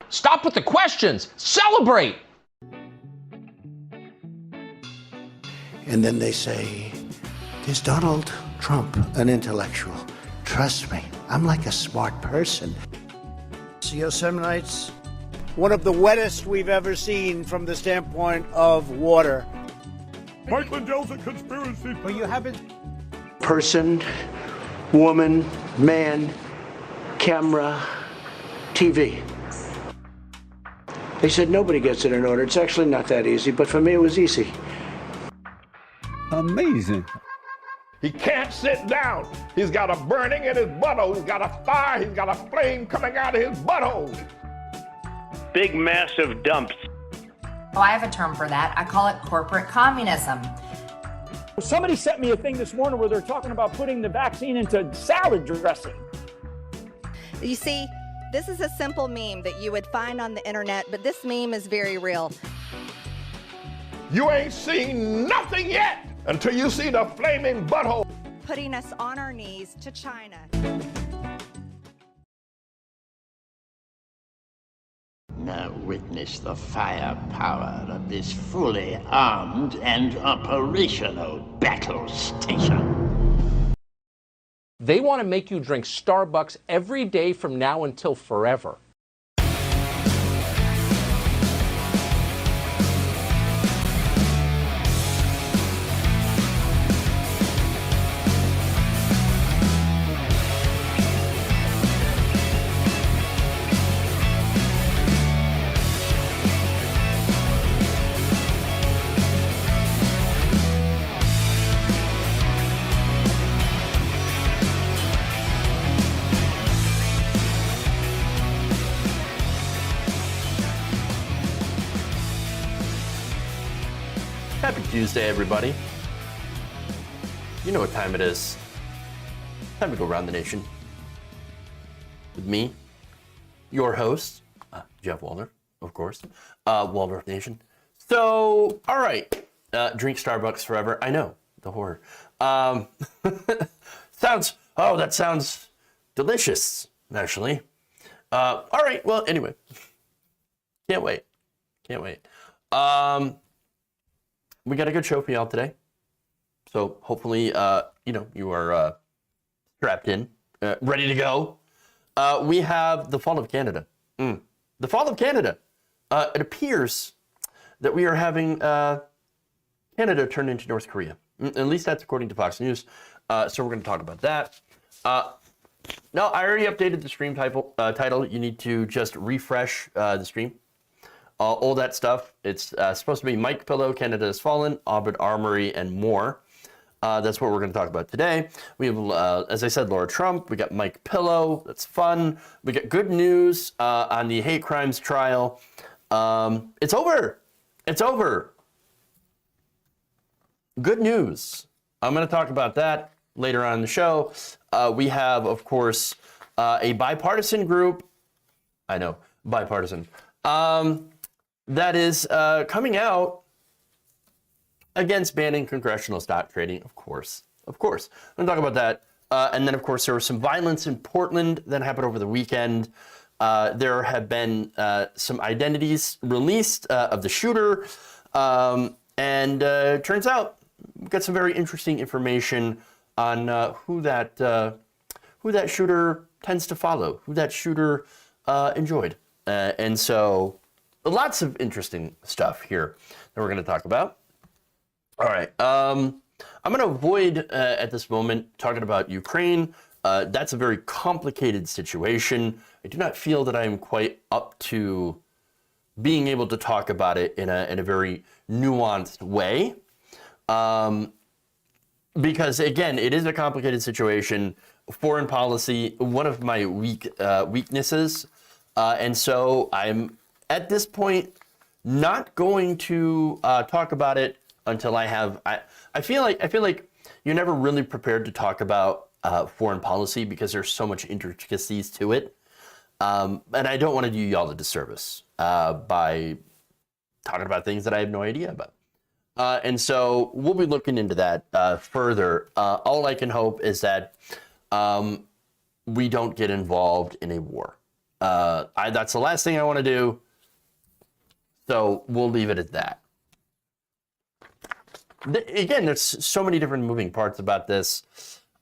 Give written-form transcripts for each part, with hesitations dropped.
Stop with the questions. Celebrate. And then they say, is Donald Trump an intellectual? Trust me, I'm like a smart person. Yosemite's one of the wettest we've ever seen from the standpoint of water. Mike Lindell's a conspiracy. But you haven't. Person, woman, man, camera, TV. They said nobody gets it in order. It's actually not that easy, but for me it was easy. Amazing. He can't sit down. He's got a burning in his butthole. He's got a fire. He's got a flame coming out of his butthole. Big, massive dumps. Oh, I have a term for that. I call it corporate communism. Somebody sent me a thing this morning where they're talking about putting the vaccine into salad dressing. You see, this is a simple meme that you would find on the internet, but this meme is very real. You ain't seen nothing yet until you see the flaming butthole. Putting us on our knees to China. Now witness the firepower of this fully armed and operational battle station. They want to make you drink Starbucks every day from now until forever. Happy Tuesday, everybody. You know what time it is. Time to go around the nation. With me, your host, Jeff Waldorf, of course. Waldorf Nation. So, all right. Drink Starbucks forever. I know, the horror. That sounds delicious, actually. All right, well, anyway. Can't wait. We got a good show for y'all today. So hopefully, you are strapped in, ready to go. We have the fall of Canada. The fall of Canada. It appears that we are having Canada turn into North Korea. At least that's according to Fox News. So we're going to talk about that. No, I already updated the stream title. You need to just refresh the stream. All that stuff. It's supposed to be Mike Pillow, Canada Has Fallen, Ahmaud Arbery, and more. That's what we're going to talk about today. We have, as I said, Laura Trump. We got Mike Pillow. That's fun. We got good news on the hate crimes trial. It's over. Good news. I'm going to talk about that later on in the show. We have, of course, a bipartisan group. I know, bipartisan. That is coming out against banning congressional stock trading, of course. I'm going to talk about that. And then, of course, there was some violence in Portland that happened over the weekend. There have been some identities released of the shooter. And turns out we've got some very interesting information on who that shooter tends to follow, who that shooter enjoyed. And so lots of interesting stuff here that we're going to talk about. All right. I'm going to avoid at this moment talking about Ukraine. That's a very complicated situation. I do not feel that I am quite up to being able to talk about it in a very nuanced way. Because, again, it is a complicated situation. Foreign policy, one of my weaknesses. And so I'm, at this point, not going to talk about it until I have. I feel like you're never really prepared to talk about foreign policy because there's so much intricacies to it, and I don't want to do y'all a disservice by talking about things that I have no idea about. And so we'll be looking into that further. All I can hope is that we don't get involved in a war. That's the last thing I want to do. So we'll leave it at that. Again, there's so many different moving parts about this.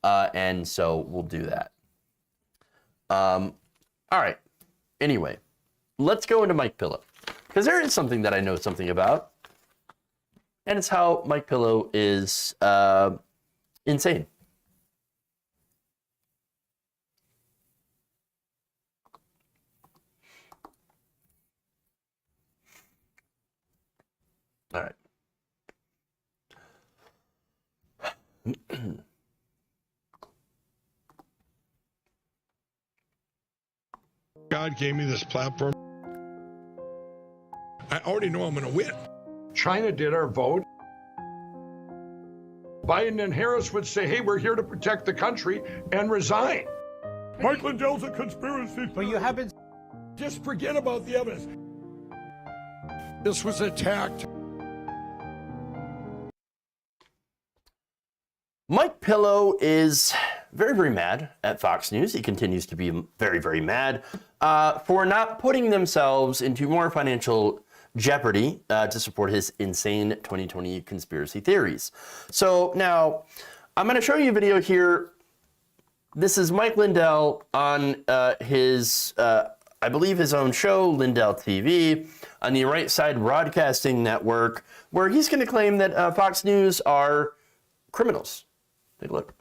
And so we'll do that. All right. Anyway, let's go into Mike Pillow. Because there is something that I know something about. And it's how Mike Pillow is insane. All right. God gave me this platform. I already know I'm going to win. China did our vote. Biden and Harris would say, hey, we're here to protect the country, and resign. Mike Lindell's a conspiracy. But you haven't. Just forget about the evidence. This was attacked. Mike Pillow is very, very mad at Fox News. He continues to be very, very mad for not putting themselves into more financial jeopardy to support his insane 2020 conspiracy theories. So now I'm going to show you a video here. This is Mike Lindell on his, I believe, his own show, Lindell TV, on the Right Side Broadcasting Network, where he's going to claim that Fox News are criminals. Take a look.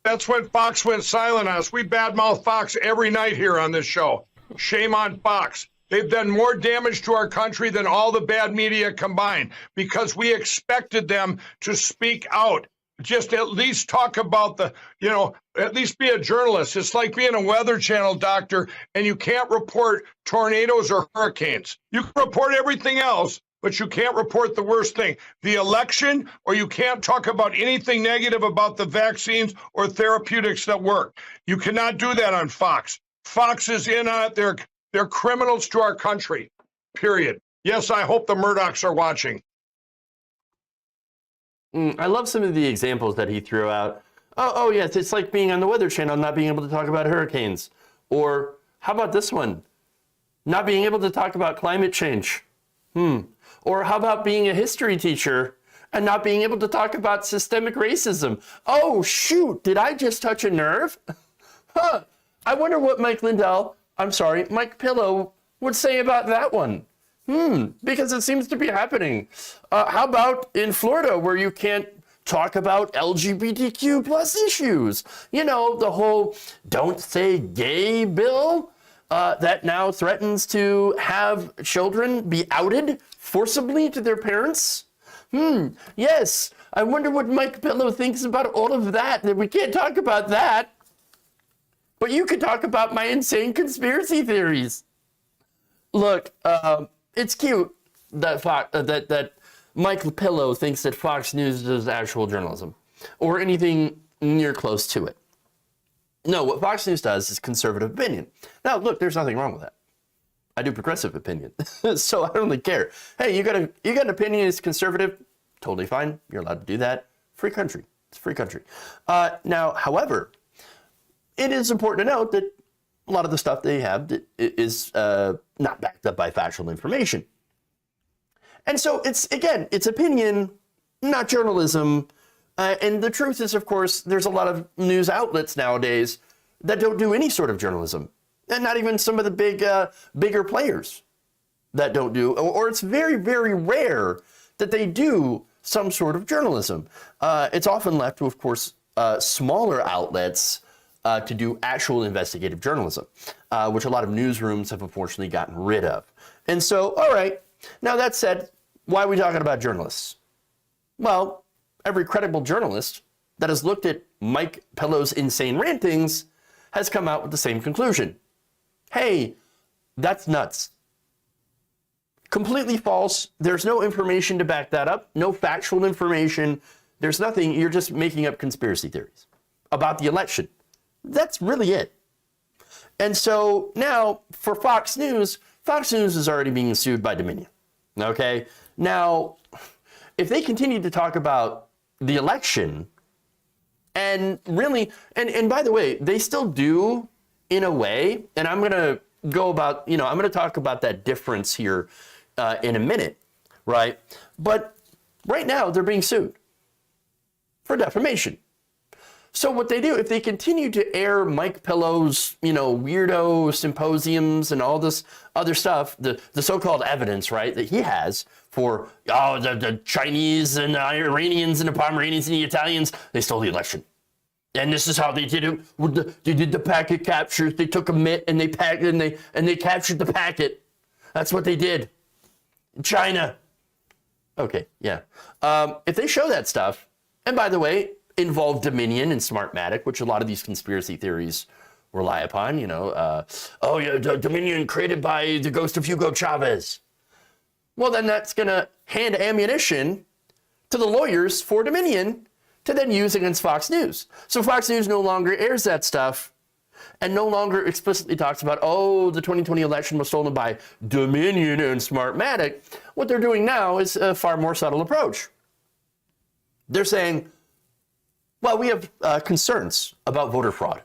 That's when Fox went silent on us. We badmouth Fox every night here on this show. Shame on Fox. They've done more damage to our country than all the bad media combined because we expected them to speak out. Just at least talk about at least be a journalist. It's like being a Weather Channel doctor and you can't report tornadoes or hurricanes. You can report everything else, but you can't report the worst thing, the election, or you can't talk about anything negative about the vaccines or therapeutics that work. You cannot do that on Fox. Fox is in on it. They're criminals to our country, period. Yes, I hope the Murdochs are watching. I love some of the examples that he threw out. Oh, yes, it's like being on the Weather Channel, not being able to talk about hurricanes. Or how about this one? Not being able to talk about climate change. Or how about being a history teacher and not being able to talk about systemic racism? Oh, shoot, did I just touch a nerve? I wonder what Mike Pillow would say about that one. Because it seems to be happening. How about in Florida where you can't talk about LGBTQ plus issues? You know, the whole don't say gay bill that now threatens to have children be outed forcibly to their parents. Yes, I wonder what Mike Pillow thinks about all of that. That we can't talk about that. But you can talk about my insane conspiracy theories. Look, it's cute that Mike Pillow thinks that Fox News does actual journalism or anything near close to it. No, what Fox News does is conservative opinion. Now, look, there's nothing wrong with that. I do progressive opinion, so I don't really care. Hey, you got an opinion that's conservative? Totally fine. You're allowed to do that. Free country. It's a free country. Now, however, it is important to note that a lot of the stuff they have is not backed up by factual information. And so it's opinion, not journalism. And the truth is, of course, there's a lot of news outlets nowadays that don't do any sort of journalism. And not even some of the bigger players that don't do, or it's very, very rare that they do some sort of journalism. It's often left to, of course, smaller outlets to do actual investigative journalism, which a lot of newsrooms have unfortunately gotten rid of. And so, all right, now that said, why are we talking about journalists? Well, every credible journalist that has looked at Mike Pillow's insane rantings has come out with the same conclusion. Hey, that's nuts. Completely false. There's no information to back that up, no factual information. There's nothing. You're just making up conspiracy theories about the election. That's really it. And so now for Fox News is already being sued by Dominion. Okay? Now, if they continue to talk about the election and really, and by the way, they still do in a way, and I'm going to go about, I'm going to talk about that difference here in a minute, right? But right now, they're being sued for defamation. So what they do, if they continue to air Mike Pillow's, weirdo symposiums and all this other stuff, the so-called evidence, right, that he has for, the Chinese and the Iranians and the Pomeranians and the Italians, they stole the election. And this is how they did it. They did the packet captures. They took a mitt and they packed and they captured the packet. That's what they did in China. Okay, yeah. If they show that stuff, and by the way, involve Dominion and Smartmatic, which a lot of these conspiracy theories rely upon, Dominion created by the ghost of Hugo Chavez. Well, then that's going to hand ammunition to the lawyers for Dominion to then use against Fox News. So Fox News no longer airs that stuff and no longer explicitly talks about, the 2020 election was stolen by Dominion and Smartmatic. What they're doing now is a far more subtle approach. They're saying, well, we have concerns about voter fraud.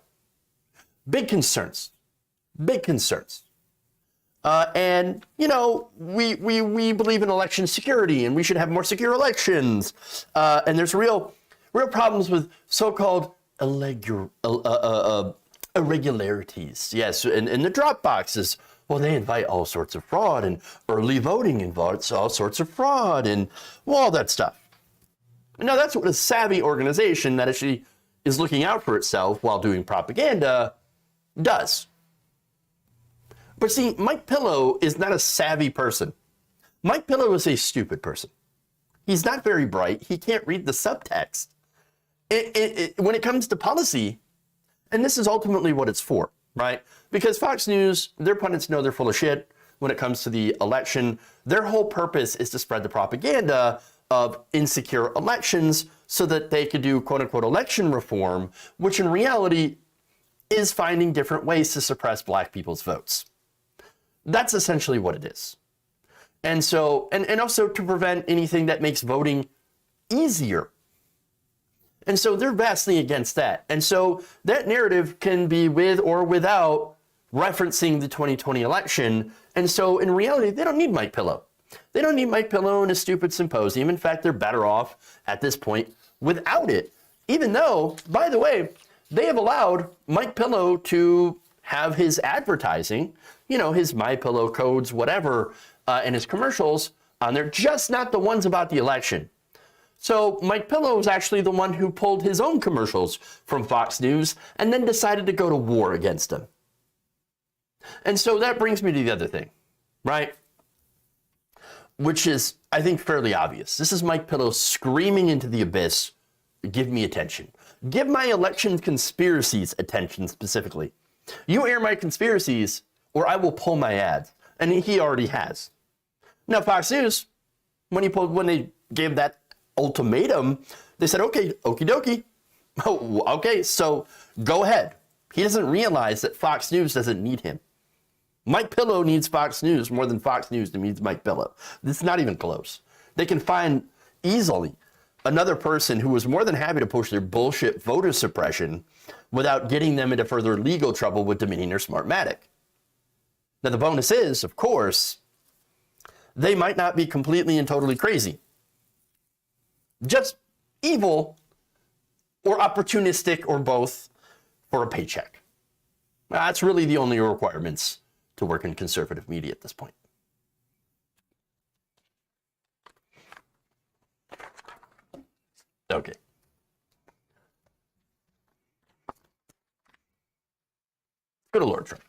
Big concerns. And, we believe in election security and we should have more secure elections. And there's real problems with so-called irregularities. Yes, and the drop boxes, well, they invite all sorts of fraud, and early voting invites all sorts of fraud and all that stuff. Now, that's what a savvy organization that actually is looking out for itself while doing propaganda does. But see, Mike Pillow is not a savvy person. Mike Pillow is a stupid person. He's not very bright. He can't read the subtext. When it comes to policy, and this is ultimately what it's for, right? Because Fox News, their pundits know they're full of shit when it comes to the election. Their whole purpose is to spread the propaganda of insecure elections so that they could do quote-unquote election reform, which in reality is finding different ways to suppress black people's votes. That's essentially what it is. And so, and also to prevent anything that makes voting easier. And so they're vastly against that. And so that narrative can be with or without referencing the 2020 election. And so in reality, they don't need Mike Pillow. They don't need Mike Pillow and a stupid symposium. In fact, they're better off at this point without it. Even though, by the way, they have allowed Mike Pillow to have his advertising, his My Pillow codes, whatever, and his commercials on there, just not the ones about the election. So Mike Pillow was actually the one who pulled his own commercials from Fox News and then decided to go to war against them. And so that brings me to the other thing, right? Which is, I think, fairly obvious. This is Mike Pillow screaming into the abyss, give me attention. Give my election conspiracies attention specifically. You air my conspiracies or I will pull my ads. And he already has. Now, Fox News, when they gave that ultimatum, they said, okay, okie dokie. Oh, okay, so go ahead. He doesn't realize that Fox News doesn't need him. Mike Pillow needs Fox News more than Fox News needs Mike Pillow. It's not even close. They can find easily another person who was more than happy to push their bullshit voter suppression without getting them into further legal trouble with Dominion or Smartmatic. Now, the bonus is, of course, they might not be completely and totally crazy. Just evil or opportunistic or both for a paycheck. That's really the only requirements to work in conservative media at this point. Okay. Go to Lord Trump.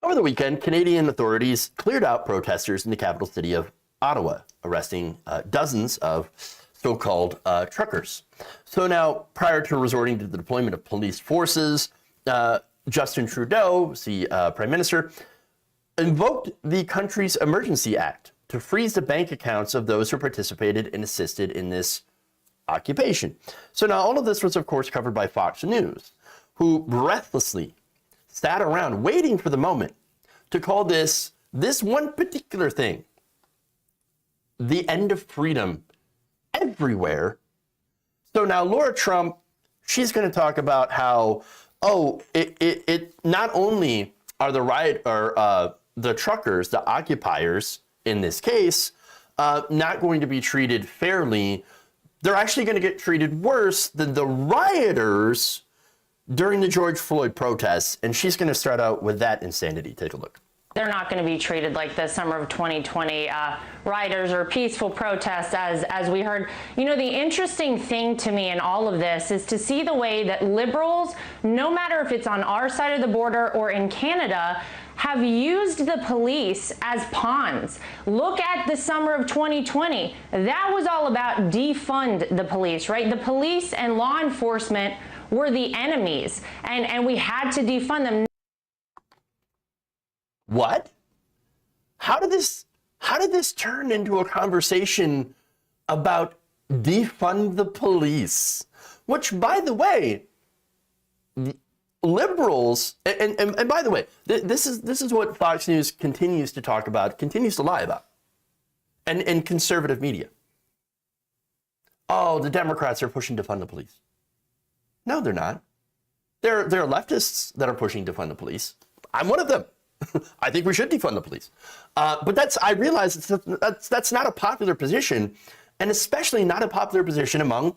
Over the weekend, Canadian authorities cleared out protesters in the capital city of Ottawa, arresting dozens of so-called truckers. So now, prior to resorting to the deployment of police forces, Justin Trudeau, the Prime Minister, invoked the country's Emergency Act to freeze the bank accounts of those who participated and assisted in this occupation. So now all of this was, of course, covered by Fox News, who breathlessly sat around waiting for the moment to call this one particular thing the end of freedom everywhere. So now Laura Trump, she's going to talk about how, it not only are the truckers, the occupiers in this case, not going to be treated fairly, they're actually going to get treated worse than the rioters during the George Floyd protests. And she's going to start out with that insanity. Take a look. They're not going to be treated like the summer of 2020 rioters or peaceful protests, as we heard. You know, the interesting thing to me in all of this is to see the way that liberals, no matter if it's on our side of the border or in Canada, have used the police as pawns. Look at the summer of 2020. That was all about defund the police, right? The police and law enforcement were the enemies, and we had to defund them. What? How did this turn into a conversation about defund the police? Which, by the way, liberals, and by the way, this is what Fox News continues to talk about, continues to lie about, and conservative media. Oh, the Democrats are pushing to defund the police. No, they're not. There are leftists that are pushing to defund the police. I'm one of them. I think we should defund the police. But I realize that's not a popular position, and especially not a popular position among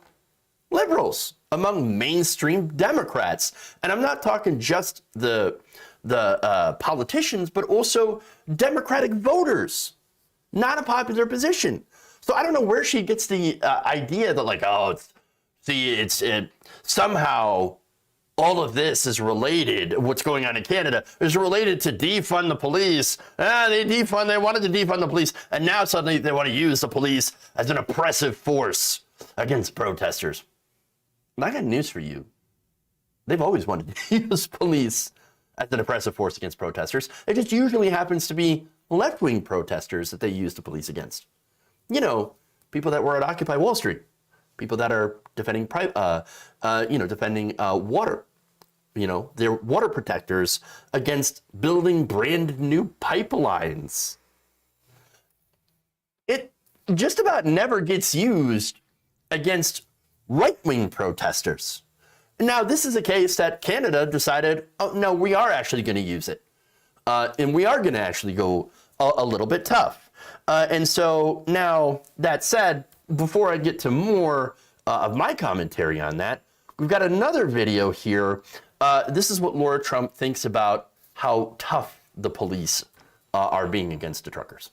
liberals, among mainstream Democrats. And I'm not talking just the politicians, but also Democratic voters. Not a popular position. So I don't know where she gets the idea that, like, it's somehow all of this is related. What's going on in Canada is related to defund the police. They wanted to defund the police, and now suddenly they want to use the police as an oppressive force against protesters. And I got news for you. They've always wanted to use police as an oppressive force against protesters. It just usually happens to be left-wing protesters that they use the police against. You know, people that were at Occupy Wall Street, people that are defending water. You know, they're water protectors against building brand new pipelines. It just about never gets used against right-wing protesters. Now, this is a case that Canada decided, oh, no, we are actually going to use it. And we are going to actually go a little bit tough. And so now, that said, before I get to more of my commentary on that, we've got another video here. This is what Laura Trump thinks about how tough the police are being against the truckers.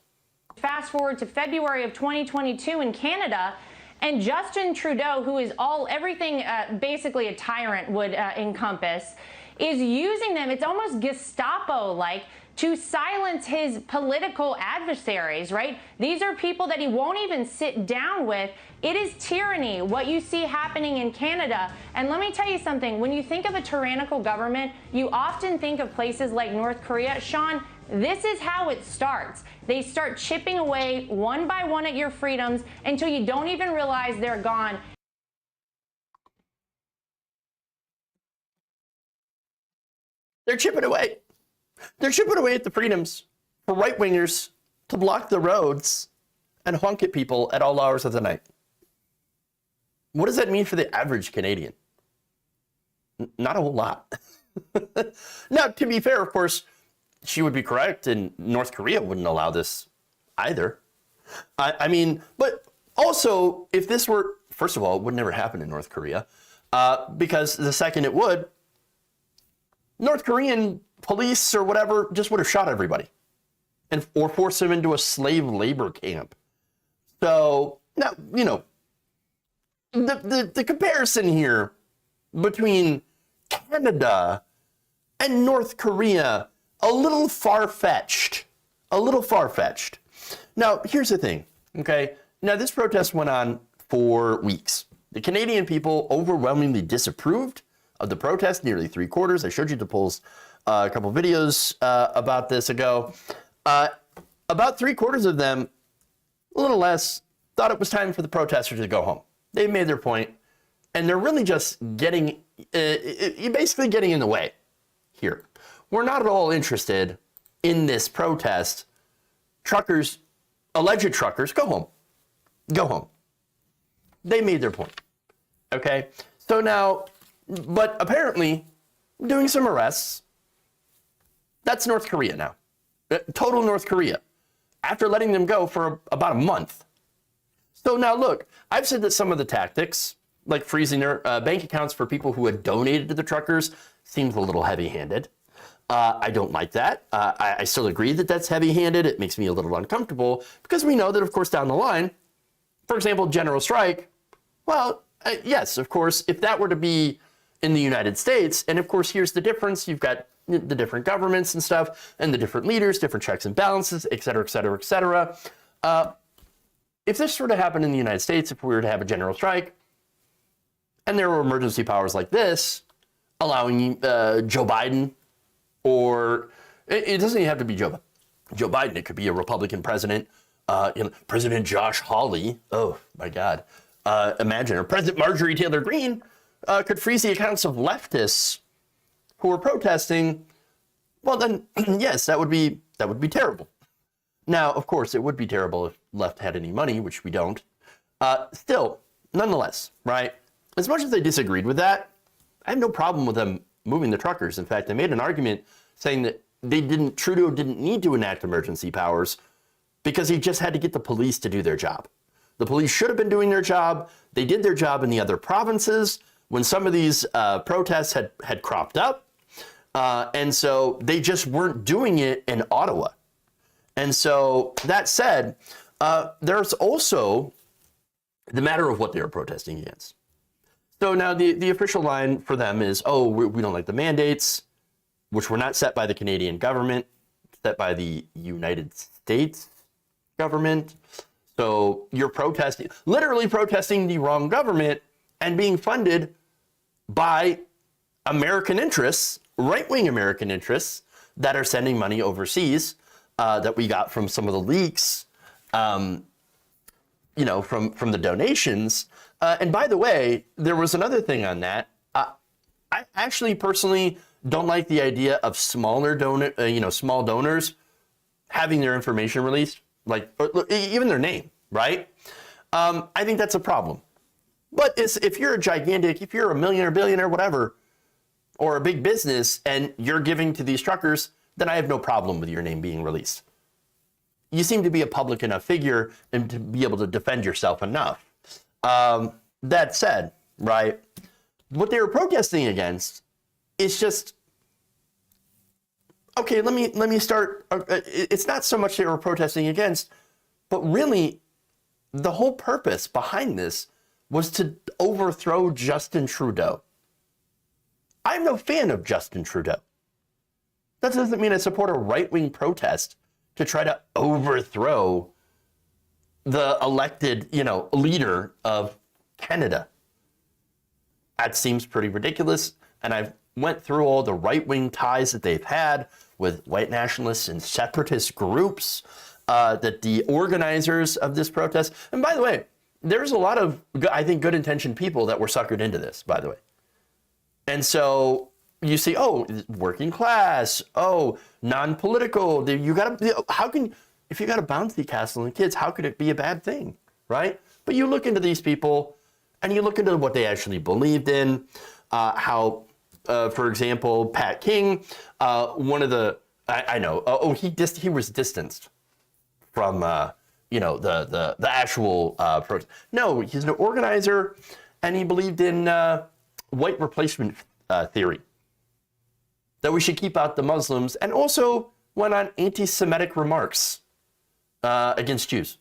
Fast forward to February of 2022 in Canada, and Justin Trudeau, who is everything basically a tyrant would encompass, is using them. It's almost Gestapo-like to silence his political adversaries, right? These are people that he won't even sit down with. It is tyranny, what you see happening in Canada. And let me tell you something, when you think of a tyrannical government, you often think of places like North Korea. Sean, this is how it starts. They start chipping away one by one at your freedoms until you don't even realize they're gone. They're chipping away. They're chipping away at the freedoms for right-wingers to block the roads and honk at people at all hours of the night. What does that mean for the average Canadian? Not a whole lot. Now, to be fair, of course, she would be correct, and North Korea wouldn't allow this either. I mean, but also, if this were, first of all, it would never happen in North Korea, because the second it would, North Korean police or whatever just would have shot everybody or forced them into a slave labor camp. So, now, you know, the comparison here between Canada and North Korea, a little far-fetched. Now, here's the thing, okay? Now, this protest went on for weeks. The Canadian people overwhelmingly disapproved of the protest, nearly 3/4. I showed you the polls, a couple videos about this ago. About 3/4 of them, a little less, thought it was time for the protesters to go home. They made their point, and they're really just basically getting in the way here. We're not at all interested in this protest, truckers, alleged truckers, go home. Go home. They made their point. Okay? So now, but apparently, doing some arrests, that's North Korea now. Total North Korea. After letting them go for about a month. So now look, I've said that some of the tactics, like freezing their bank accounts for people who had donated to the truckers, seems a little heavy-handed. I don't like that. I still agree that that's heavy-handed. It makes me a little uncomfortable because we know that, of course, down the line, for example, general strike, well, yes, of course, if that were to be in the United States, and of course, here's the difference. You've got the different governments and stuff, and the different leaders, different checks and balances, et cetera, et cetera, et cetera. If this were to happen in the United States, if we were to have a general strike, and there were emergency powers like this, allowing Joe Biden, or it doesn't even have to be Joe Biden, it could be a Republican president, President Josh Hawley, oh my God, imagine, or President Marjorie Taylor Greene could freeze the accounts of leftists who were protesting, well then, yes, that would be terrible. Now, of course, it would be terrible if left had any money, which we don't. Still, nonetheless, right? As much as they disagreed with that, I have no problem with them moving the truckers. In fact, they made an argument saying that Trudeau didn't need to enact emergency powers because he just had to get the police to do their job. The police should have been doing their job. They did their job in the other provinces when some of these protests had cropped up. And so they just weren't doing it in Ottawa. And so that said, there's also the matter of what they were protesting against. So now the official line for them is, oh, we don't like the mandates, which were not set by the Canadian government, set by the United States government. So you're protesting, literally protesting the wrong government and being funded by American interests, right-wing American interests that are sending money overseas that we got from some of the leaks, from the donations. And by the way, there was another thing on that. I actually personally don't like the idea of small donors having their information released, like even their name, right? I think that's a problem. But if you're if you're a millionaire, billionaire, whatever, or a big business, and you're giving to these truckers, then I have no problem with your name being released. You seem to be a public enough figure and to be able to defend yourself enough. That said, right, what they were protesting against is just, okay, let me start. It's not so much they were protesting against, but really the whole purpose behind this was to overthrow Justin Trudeau. I'm no fan of Justin Trudeau. That doesn't mean I support a right-wing protest to try to overthrow the elected, leader of Canada. That seems pretty ridiculous. And I've went through all the right-wing ties that they've had with white nationalists and separatist groups, that the organizers of this protest, and by the way, there's a lot of, I think, good-intentioned people that were suckered into this, by the way. And so you see, oh, working class, oh, non-political. If you got a bouncy castle and kids, how could it be a bad thing, right? But you look into these people, and you look into what they actually believed in, how, for example, Pat King, one of the, he was distanced from, the actual protest. No, he's an organizer, and he believed in white replacement theory, that we should keep out the Muslims, and also went on anti-Semitic remarks against Jews.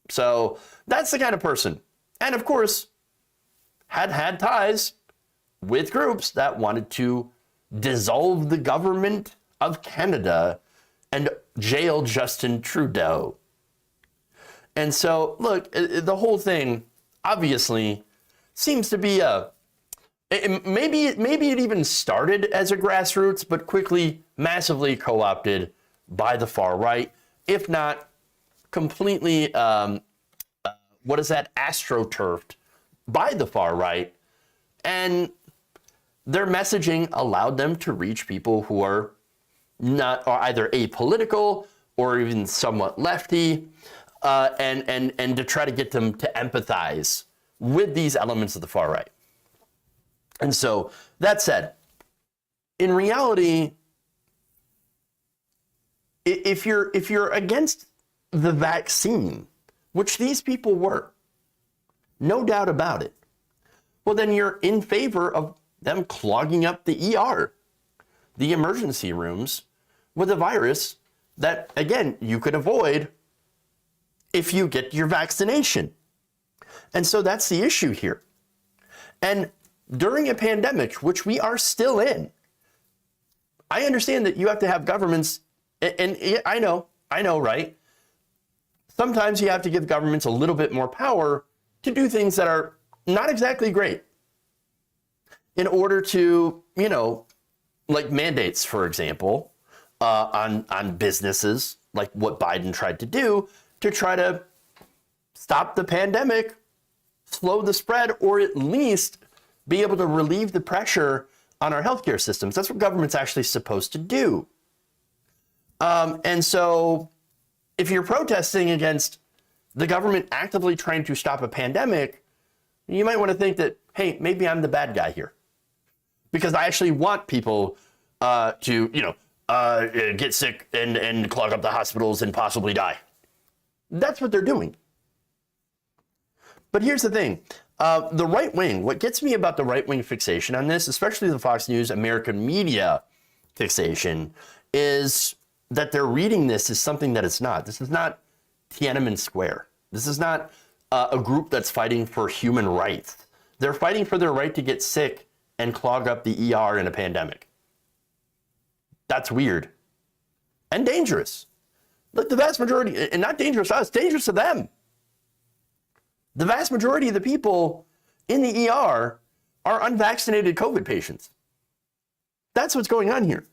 So that's the kind of person. And of course, had ties with groups that wanted to dissolve the government of Canada and jail Justin Trudeau. And so, look, the whole thing obviously seems to be maybe it even started as a grassroots, but quickly, massively co-opted by the far right, if not completely, astroturfed by the far right. And their messaging allowed them to reach people who are not or either apolitical or even somewhat lefty, and to try to get them to empathize with these elements of the far right. And so that said, in reality, if you're against the vaccine, which these people were, no doubt about it, well, then you're in favor of them clogging up the ER, the emergency rooms, with a virus that, again, you could avoid if you get your vaccination. And so that's the issue here. And during a pandemic, which we are still in, I understand that you have to have governments, and I know, right? Sometimes you have to give governments a little bit more power to do things that are not exactly great in order to, like mandates, for example, on businesses, like what Biden tried to do to try to stop the pandemic, slow the spread, or at least be able to relieve the pressure on our healthcare systems. That's what government's actually supposed to do. And so if you're protesting against the government actively trying to stop a pandemic, you might want to think that, hey, maybe I'm the bad guy here. Because I actually want people to, get sick and clog up the hospitals and possibly die. That's what they're doing. But here's the thing. The right wing, what gets me about the right wing fixation on this, especially the Fox News American media fixation, is that they're reading this as something that it's not. This is not Tiananmen Square. This is not a group that's fighting for human rights. They're fighting for their right to get sick and clog up the ER in a pandemic. That's weird and dangerous. Look, the vast majority, and not dangerous to us, dangerous to them. The vast majority of the people in the ER are unvaccinated COVID patients. That's what's going on here.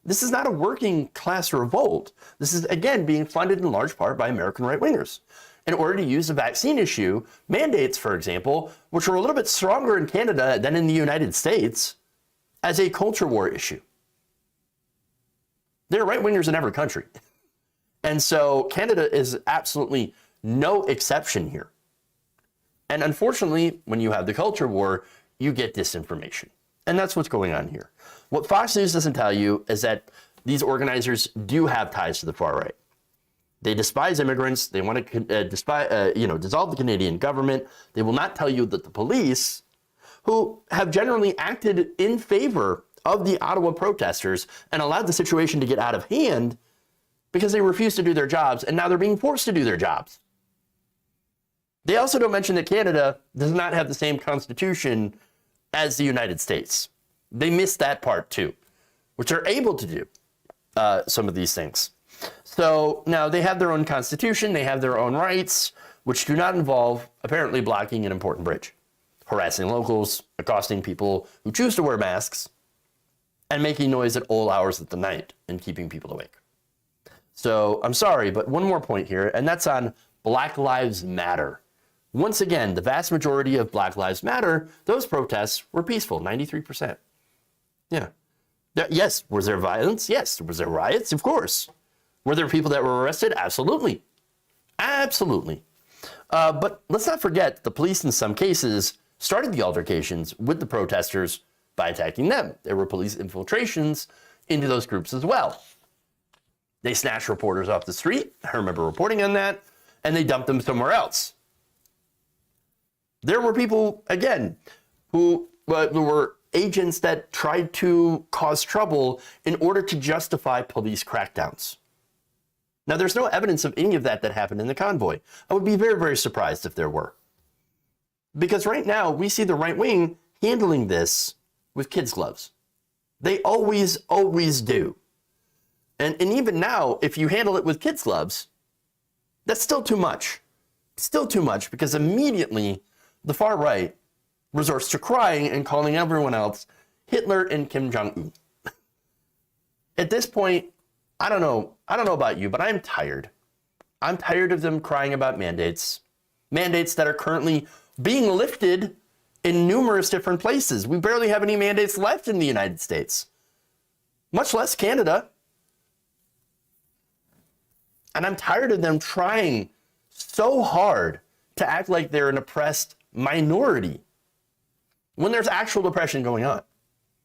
This is not a working class revolt. This is, again, being funded in large part by American right-wingers in order to use the vaccine issue, mandates, for example, which are a little bit stronger in Canada than in the United States, as a culture war issue. There are right-wingers in every country. And so Canada is absolutely no exception here. And unfortunately, when you have the culture war, you get disinformation. And that's what's going on here. What Fox News doesn't tell you is that these organizers do have ties to the far right. They despise immigrants. They want to dissolve the Canadian government. They will not tell you that the police, who have generally acted in favor of the Ottawa protesters and allowed the situation to get out of hand because they refused to do their jobs, and now they're being forced to do their jobs. They also don't mention that Canada does not have the same constitution as the United States. They miss that part too, which are able to do some of these things. So now they have their own constitution, they have their own rights, which do not involve apparently blocking an important bridge, harassing locals, accosting people who choose to wear masks, and making noise at all hours of the night and keeping people awake. So I'm sorry, but one more point here, and that's on Black Lives Matter. Once again, the vast majority of Black Lives Matter, those protests were peaceful, 93%. Yeah. Yes. Was there violence? Yes. Was there riots? Of course. Were there people that were arrested? Absolutely. Absolutely. But let's not forget the police in some cases started the altercations with the protesters by attacking them. There were police infiltrations into those groups as well. They snatched reporters off the street. I remember reporting on that. And they dumped them somewhere else. There were people, again, who were agents that tried to cause trouble in order to justify police crackdowns. Now, there's no evidence of any of that happened in the convoy. I would be very, very surprised if there were. Because right now, we see the right wing handling this with kids' gloves. They always, always do. And even now, if you handle it with kids' gloves, that's still too much. Still too much, because immediately the far right resorts to crying and calling everyone else Hitler and Kim Jong-un. At this point, I don't know about you, but I'm tired. I'm tired of them crying about mandates that are currently being lifted in numerous different places. We barely have any mandates left in the United States, much less Canada. And I'm tired of them trying so hard to act like they're an oppressed minority when there's actual oppression going on.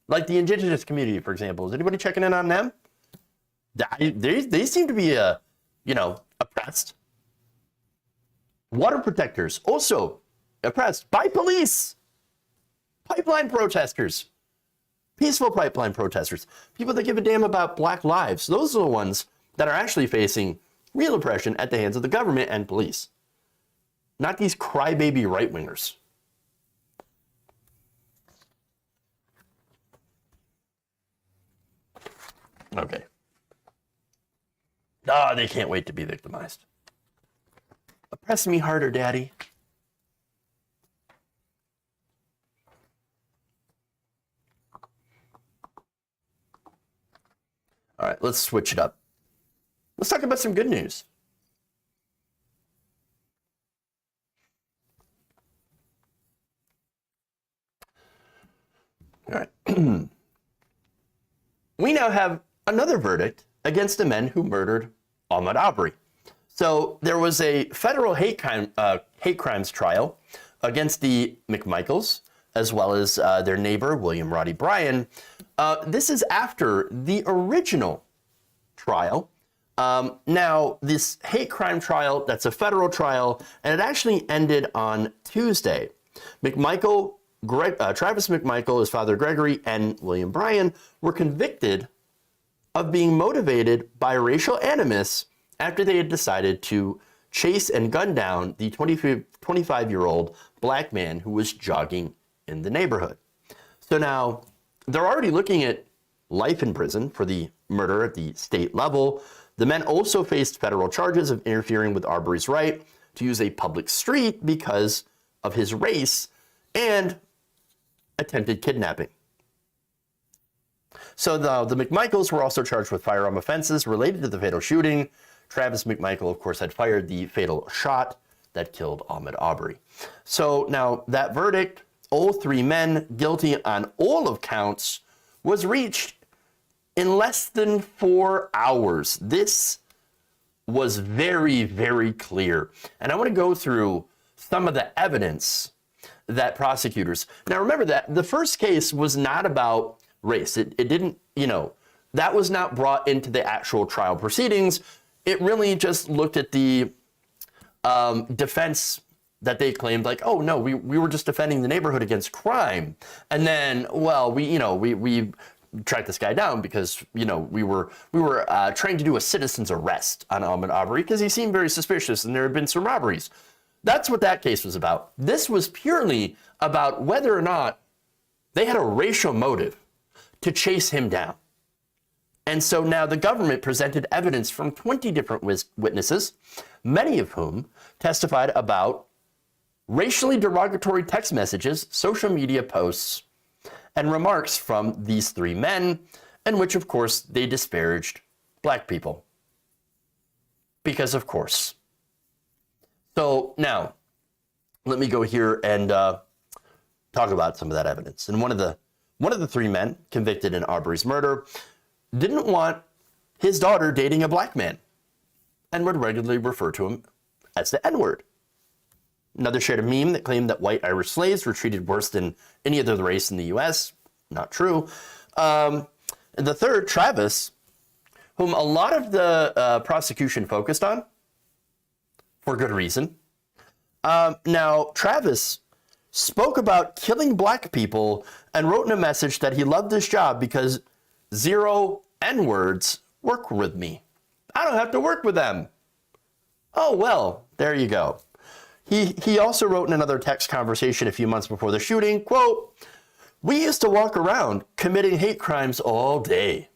Like the indigenous community, for example. Is anybody checking in on them? They seem to be, oppressed. Water protectors, also oppressed by police. Pipeline protesters. Peaceful pipeline protesters. People that give a damn about black lives. Those are the ones that are actually facing real oppression at the hands of the government and police. Not these crybaby right-wingers. Okay. They can't wait to be victimized. Oppress me harder, Daddy. All right, let's switch it up. Let's talk about some good news. All right. We now have another verdict against the men who murdered Ahmaud Arbery. So there was a federal hate crimes trial against the McMichaels, as well as their neighbor, William Roddy Bryan. This is after the original trial. Now, this hate crime trial, that's a federal trial, and it actually ended on Tuesday. Travis McMichael, his father Gregory, and William Bryan were convicted of being motivated by racial animus after they had decided to chase and gun down the 25-year-old black man who was jogging in the neighborhood. So now they're already looking at life in prison for the murder at the state level. The men also faced federal charges of interfering with Arbery's right to use a public street because of his race and attempted kidnapping. So the McMichaels were also charged with firearm offenses related to the fatal shooting. Travis McMichael, of course, had fired the fatal shot that killed Ahmaud Arbery. So now that verdict, all three men guilty on all of counts, was reached in less than 4 hours. This was very, very clear. And I want to go through some of the evidence that prosecutors... Now remember that the first case was not about race. It didn't, that was not brought into the actual trial proceedings. It really just looked at the defense that they claimed, like, oh no, we were just defending the neighborhood against crime. And then, well, we tracked this guy down because, we were trying to do a citizen's arrest on Ahmaud Arbery because he seemed very suspicious and there had been some robberies. That's what that case was about. This was purely about whether or not they had a racial motive to chase him down. And so now the government presented evidence from 20 different witnesses, many of whom testified about racially derogatory text messages, social media posts, and remarks from these three men, in which, of course, they disparaged black people. Because, of course. So now, let me go here and talk about some of that evidence. And one of the three men convicted in Arbery's murder didn't want his daughter dating a black man and would regularly refer to him as the N-word. Another shared a meme that claimed that white Irish slaves were treated worse than any other race in the U.S. Not true. And the third, Travis, whom a lot of the prosecution focused on, for good reason. Now, Travis spoke about killing black people and wrote in a message that he loved his job because 0 N-words work with me. I don't have to work with them. Oh, well, there you go. He also wrote in another text conversation a few months before the shooting, quote, "We used to walk around committing hate crimes all day."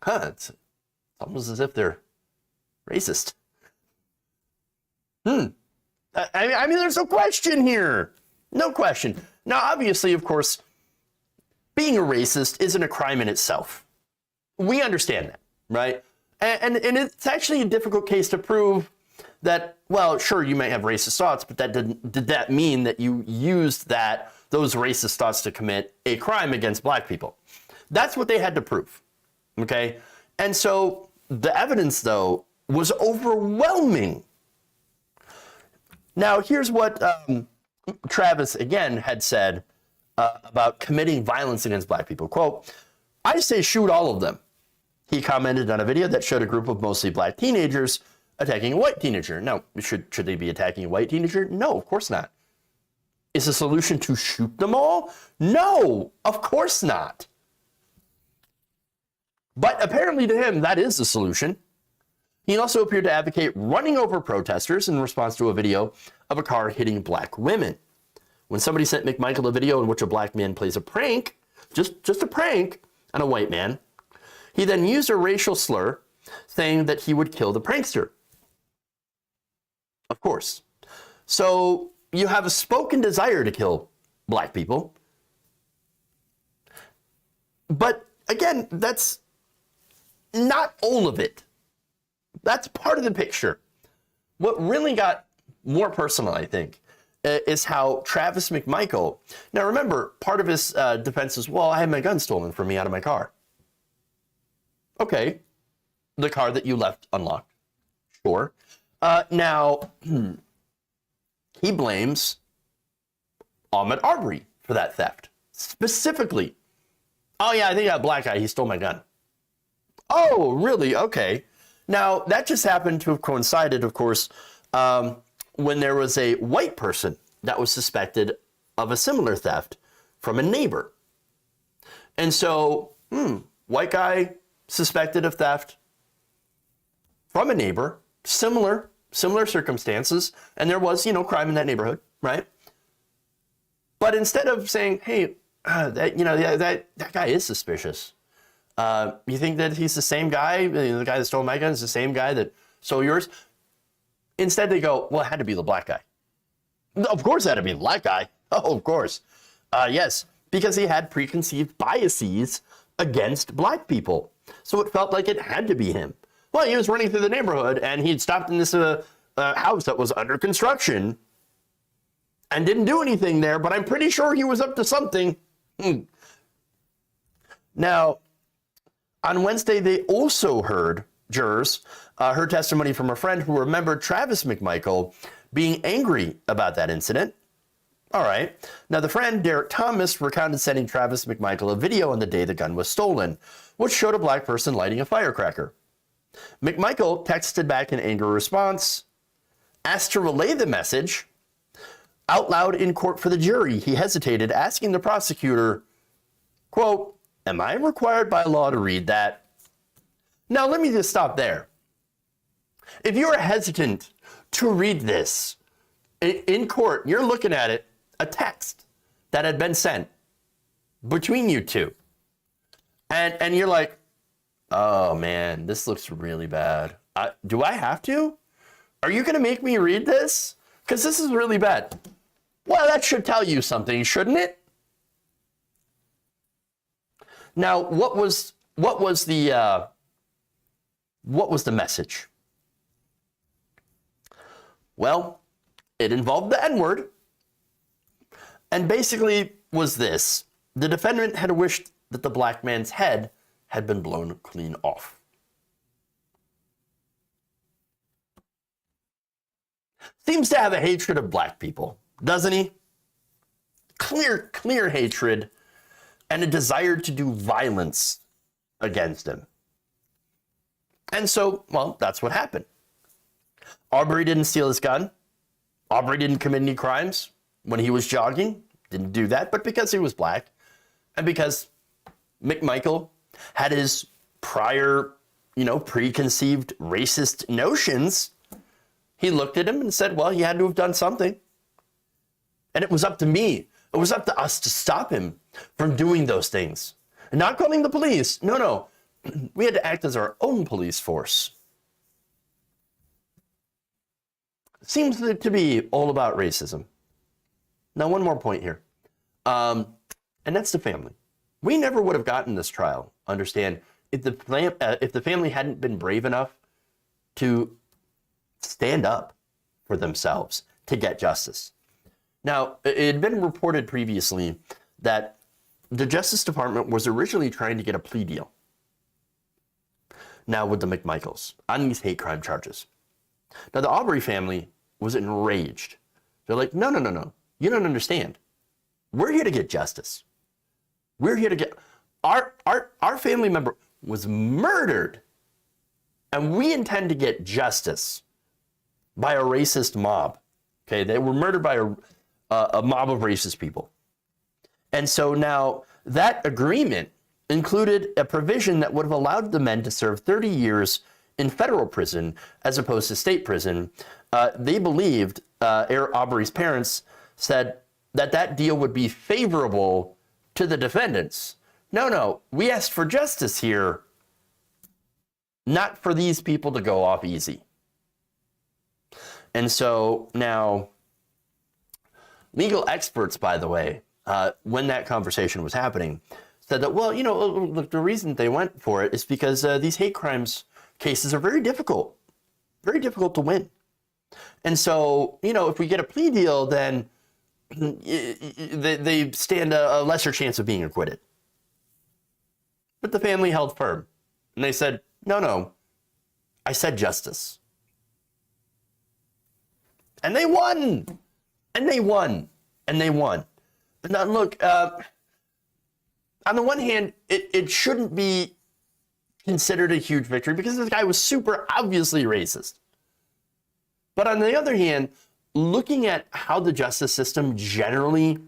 It's almost as if they're racist. I mean, there's no question here. No question. Now, obviously, of course, being a racist isn't a crime in itself. We understand that, right? And it's actually a difficult case to prove that, well, sure, you may have racist thoughts, but did that mean that you used those racist thoughts to commit a crime against black people? That's what they had to prove. Okay? And so the evidence, though, was overwhelming. Now, here's what Travis, again, had said about committing violence against black people. Quote, "I say shoot all of them." He commented on a video that showed a group of mostly black teenagers attacking a white teenager. Now, should they be attacking a white teenager? No, of course not. Is the solution to shoot them all? No, of course not. But apparently to him, that is the solution. He also appeared to advocate running over protesters in response to a video of a car hitting black women. When somebody sent McMichael a video in which a black man plays a prank, just a prank, on a white man, he then used a racial slur, saying that he would kill the prankster. Of course. So you have a spoken desire to kill black people. But again, that's not all of it. That's part of the picture. What really got more personal, I think, is how Travis McMichael, now remember, part of his defense is, well, I had my gun stolen from me out of my car. Okay, the car that you left unlocked, sure. Now, he blames Ahmaud Arbery for that theft, specifically. Oh yeah, I think that black guy, he stole my gun. Oh, really? Okay. Now, that just happened to have coincided, of course, when there was a white person that was suspected of a similar theft from a neighbor. And so, white guy suspected of theft from a neighbor, similar circumstances, and there was, crime in that neighborhood, right? But instead of saying, hey, that guy is suspicious. You think that he's the same guy? The guy that stole my gun is the same guy that stole yours? Instead, they go, well, it had to be the black guy. Of course it had to be the black guy. Oh, of course. Yes, because he had preconceived biases against black people. So it felt like it had to be him. Well, he was running through the neighborhood and he'd stopped in this house that was under construction and didn't do anything there, but I'm pretty sure he was up to something. Now, on Wednesday, they also heard testimony from a friend who remembered Travis McMichael being angry about that incident. All right. Now, the friend, Derek Thomas, recounted sending Travis McMichael a video on the day the gun was stolen, which showed a black person lighting a firecracker. McMichael texted back an angry response, asked to relay the message. Out loud in court for the jury, he hesitated, asking the prosecutor, quote, "Am I required by law to read that?" Now, let me just stop there. If you're hesitant to read this in court, you're looking at it, a text that had been sent between you two. And you're like, oh man, this looks really bad. Do I have to? Are you going to make me read this? Because this is really bad. Well, that should tell you something, shouldn't it? Now, what was the message? Well, it involved the N-word, and basically was this: the defendant had wished that the black man's head had been blown clean off. Seems to have a hatred of black people, doesn't he? Clear hatred and a desire to do violence against him. And so, well, that's what happened. Arbery didn't steal his gun. Arbery didn't commit any crimes when he was jogging. Didn't do that, but because he was black and because McMichael had his prior, preconceived racist notions, he looked at him and said, well, he had to have done something. And it was up to me. It was up to us to stop him from doing those things. And not calling the police. No. We had to act as our own police force. Seems to be all about racism. Now, one more point here. And that's the family. We never would have gotten this trial, understand, if the family hadn't been brave enough to stand up for themselves to get justice. Now, it had been reported previously that the Justice Department was originally trying to get a plea deal now with the McMichaels on these hate crime charges. Now, the Arbery family was enraged. They're like, no. You don't understand. We're here to get justice. We're here to get... Our family member was murdered, and we intend to get justice by a racist mob. Okay, they were murdered by a mob of racist people. And so now that agreement included a provision that would have allowed the men to serve 30 years in federal prison as opposed to state prison. They believed, Arbery's parents said that deal would be favorable to the defendants. No, we asked for justice here, not for these people to go off easy. And so now, legal experts, by the way, when that conversation was happening, said that, well, look, the reason they went for it is because these hate crimes cases are very difficult to win. And so, if we get a plea deal, then they stand a lesser chance of being acquitted. But the family held firm. And they said, no, I said justice. And they won. And they won. Now, look, on the one hand, it shouldn't be considered a huge victory because this guy was super obviously racist. But on the other hand, looking at how the justice system generally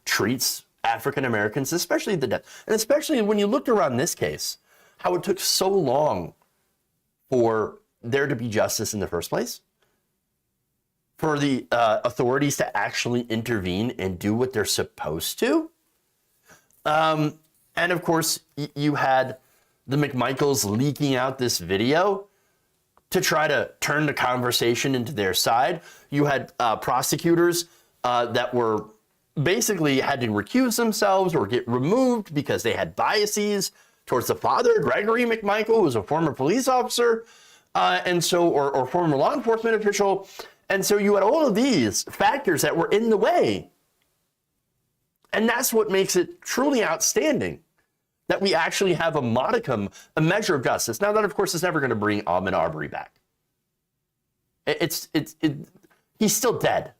treats African Americans, especially the death, and especially when you looked around this case, how it took so long for there to be justice in the first place, for the authorities to actually intervene and do what they're supposed to. And of course, you had the McMichaels leaking out this video to try to turn the conversation into their side. You had prosecutors that were basically had to recuse themselves or get removed because they had biases towards the father, Gregory McMichael, who was a former police officer, or former law enforcement official. And so you had all of these factors that were in the way. And that's what makes it truly outstanding, that we actually have a modicum, a measure of justice. Now, that, of course, is never going to bring Ahmaud Arbery back. He's still dead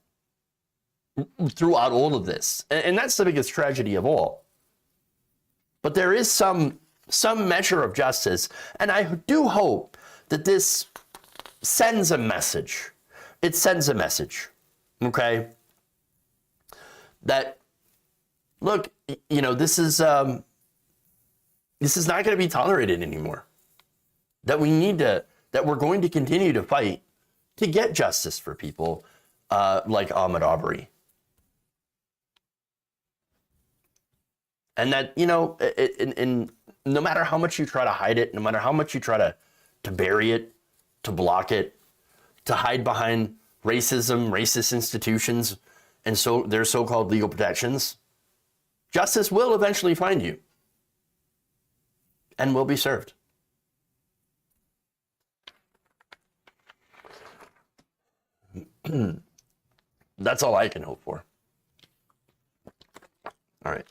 throughout all of this. And that's the biggest tragedy of all. But there is some measure of justice. And I do hope that this sends a message. It sends a message, okay? That, look, this is not going to be tolerated anymore. That we're going to continue to fight to get justice for people like Ahmaud Arbery. And that, and no matter how much you try to hide it, no matter how much you try to bury it, to block it, to hide behind racism, racist institutions, and so their so-called legal protections, justice will eventually find you and will be served. That's all I can hope for. All right.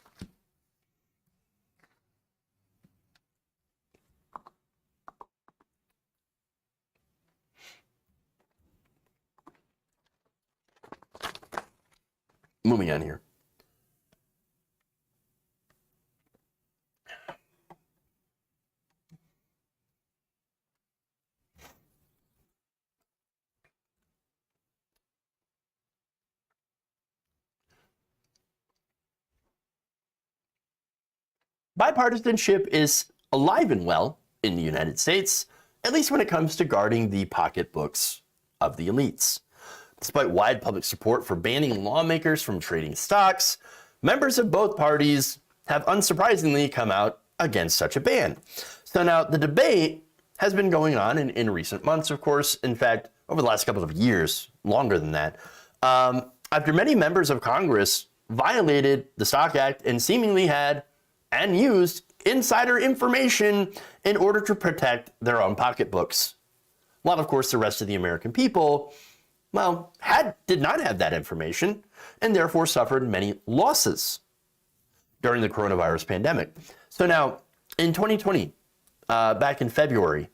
Moving on here. Bipartisanship is alive and well in the United States, at least when it comes to guarding the pocketbooks of the elites. Despite wide public support for banning lawmakers from trading stocks, members of both parties have unsurprisingly come out against such a ban. So now the debate has been going on in recent months, of course, in fact, over the last couple of years, longer than that, after many members of Congress violated the Stock Act and seemingly had and used insider information in order to protect their own pocketbooks. While, of course, the rest of the American people, well, did not have that information and therefore suffered many losses during the coronavirus pandemic. So now, in 2020, back in February.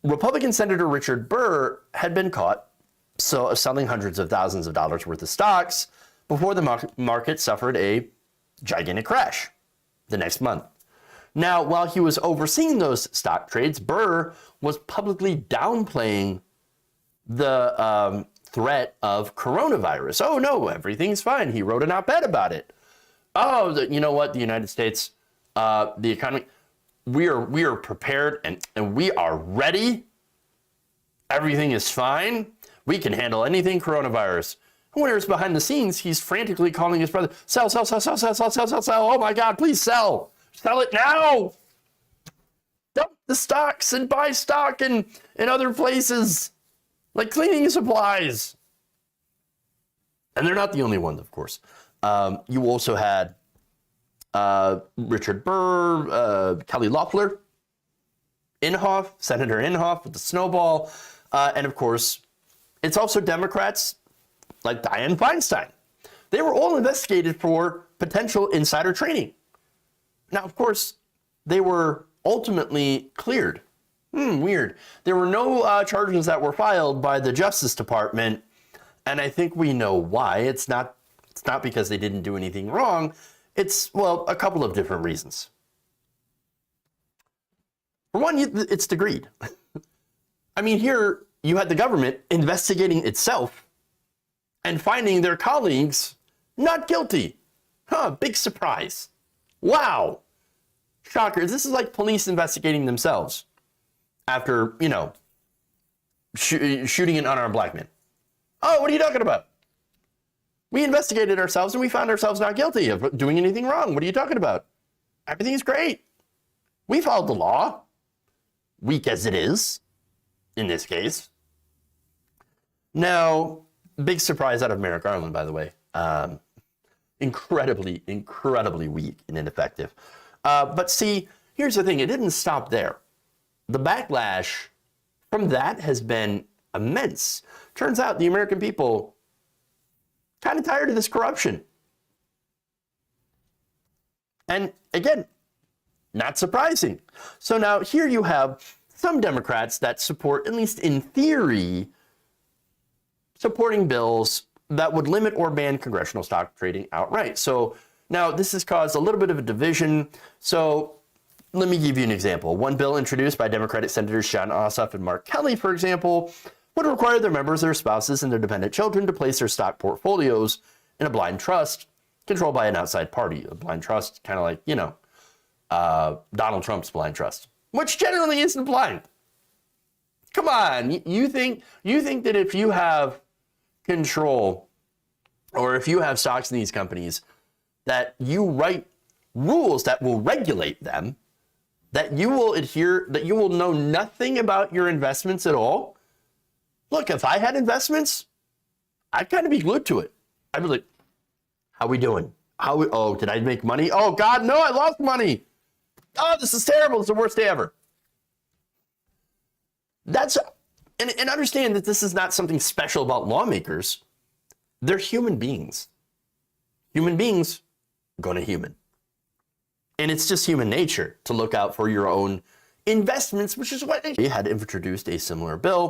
Republican Senator Richard Burr had been caught selling hundreds of thousands of dollars worth of stocks before the market suffered a gigantic crash the next month. Now, while he was overseeing those stock trades, Burr was publicly downplaying the threat of coronavirus. Oh no, everything's fine. He wrote an op-ed about it. Oh, you know what? The United States, the economy, we are prepared and we are ready. Everything is fine. We can handle anything coronavirus. Whereas behind the scenes, he's frantically calling his brother, sell, sell, sell, sell, sell, sell, sell, sell, sell. Oh my God, please sell. Sell it now. Dump the stocks and buy stock in other places, like cleaning supplies. And they're not the only ones, of course. You also had Richard Burr, Kelly Loeffler, Inhofe, Senator Inhofe with the snowball. And of course, it's also Democrats like Dianne Feinstein. They were all investigated for potential insider trading. Now, of course, they were ultimately cleared. Weird. There were no charges that were filed by the Justice Department, and I think we know why. It's not because they didn't do anything wrong. It's, well, a couple of different reasons. For one, it's the greed. I mean, here you had the government investigating itself and finding their colleagues not guilty. Big surprise. Wow. Shockers. This is like police investigating themselves after, shooting an unarmed black man. Oh, what are you talking about? We investigated ourselves and we found ourselves not guilty of doing anything wrong. What are you talking about? Everything's great. We followed the law, weak as it is, in this case. Now, big surprise out of Merrick Garland, by the way. Incredibly, incredibly weak and ineffective. But see, here's the thing. It didn't stop there. The backlash from that has been immense. Turns out the American people kind of tired of this corruption. And again, not surprising. So now here you have some Democrats that support, at least in theory, supporting bills that would limit or ban congressional stock trading outright. So now this has caused a little bit of a division. So let me give you an example. One bill introduced by Democratic Senators Jon Ossoff and Mark Kelly, for example, would require their members, their spouses, and their dependent children to place their stock portfolios in a blind trust controlled by an outside party. A blind trust, kind of like, Donald Trump's blind trust, which generally isn't blind. Come on, you think that if you have control or if you have stocks in these companies, that you write rules that will regulate them, that you will adhere, that you will know nothing about your investments at all? Look, if I had investments, I'd kind of be glued to it. I'd be like, how we doing? Did I make money? Oh God, no, I lost money. Oh, this is terrible. It's the worst day ever. And understand that this is not something special about lawmakers. They're human beings. Human beings gonna human. And it's just human nature to look out for your own investments, which is what they had introduced a similar bill